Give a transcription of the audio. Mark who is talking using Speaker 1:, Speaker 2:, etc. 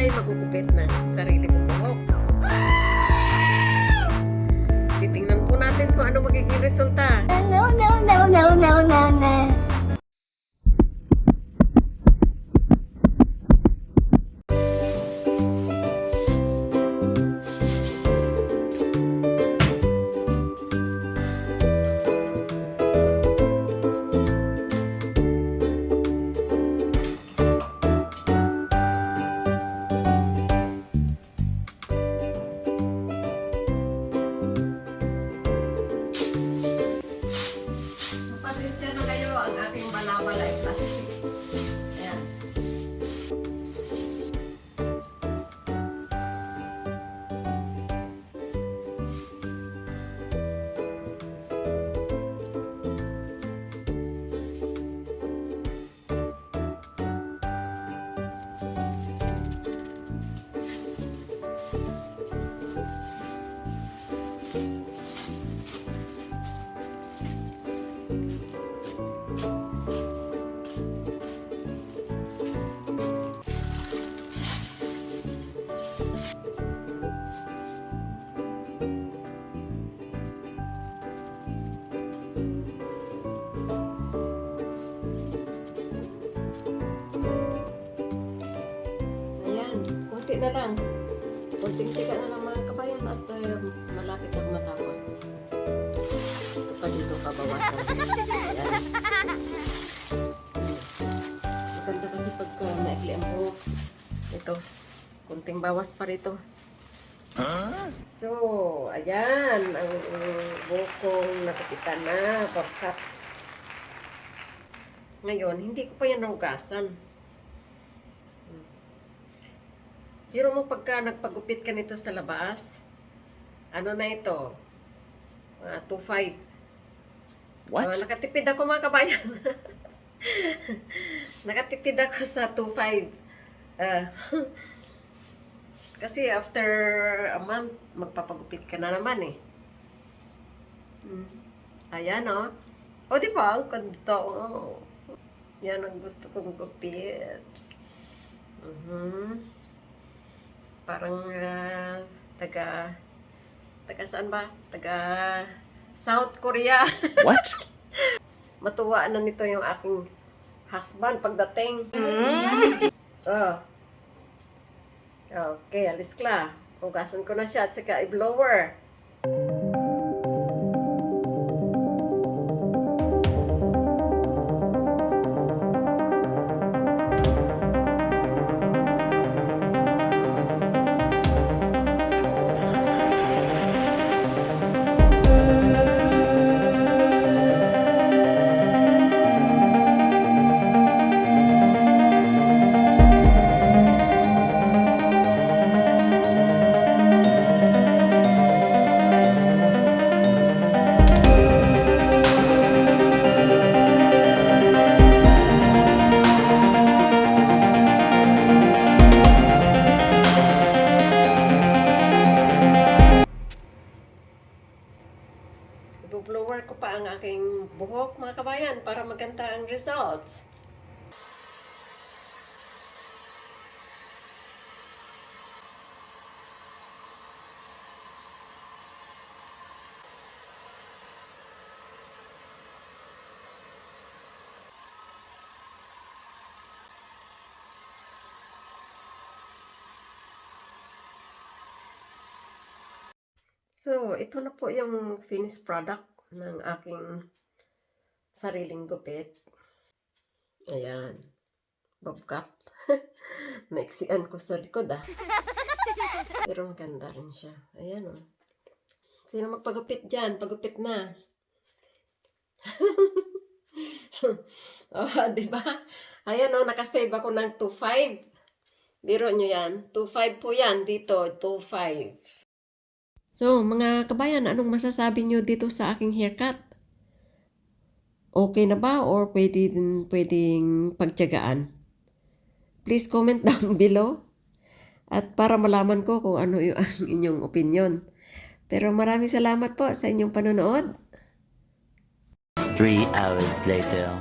Speaker 1: ay magugupit ng sarili kong buhok. Titingnan po natin kung ano magiging resulta.
Speaker 2: No, no, no, no, no, no, no.
Speaker 1: Pasensya na kayo, ang aking balabala ay plastic. Ayan. Kunti na lang. Kunting tiga na lang mga kabayan at malapit lang matapos. Ito pa dito pabawasan. Ayan. Maganda kasi pagka maikli ang buhok. Ito. Kunting bawas pa rito. So, ayan. Ang buhok kong nakapitan na. Babkat. Ngayon, hindi ko pa yan nahugasan. Pero mo pagka nagpagupit ka nito sa labas, ano na ito? 2.5.
Speaker 3: What?
Speaker 1: Nakatipid ako mga kabayan. Nakatipid ako sa 2.5. Kasi after a month, magpapagupit ka na naman eh. Ayan o. O di ba? Ang ganda. Oh. Yan ang gusto kong gupit. Parang taga saan ba? Taga South Korea.
Speaker 3: What?
Speaker 1: Matuwa na nito yung aking husband pagdating. Oh. Okay, alis ka. Hugasan ko na siya at saka i-blower. I-blower ko pa ang aking buhok mga kabayan para maganda ang results. So, ito na po yung finished product ng aking sariling gupit. Ayan. Bobcat. Naiksian ko sa likod Pero maganda rin siya. Ayan o. Sino magpagupit dyan? Pagupit na. Diba? Ayan o, nakasave ako ng 2.5. Biro nyo yan. 2.5 po yan dito. 2.5. So, mga kabayan, anong masasabi nyo dito sa aking haircut? Okay na ba or pwedeng pagtiyagaan? Please comment down below. At para malaman ko kung ano yung inyong opinion. Pero maraming salamat po sa inyong panonood.
Speaker 3: 3 hours later.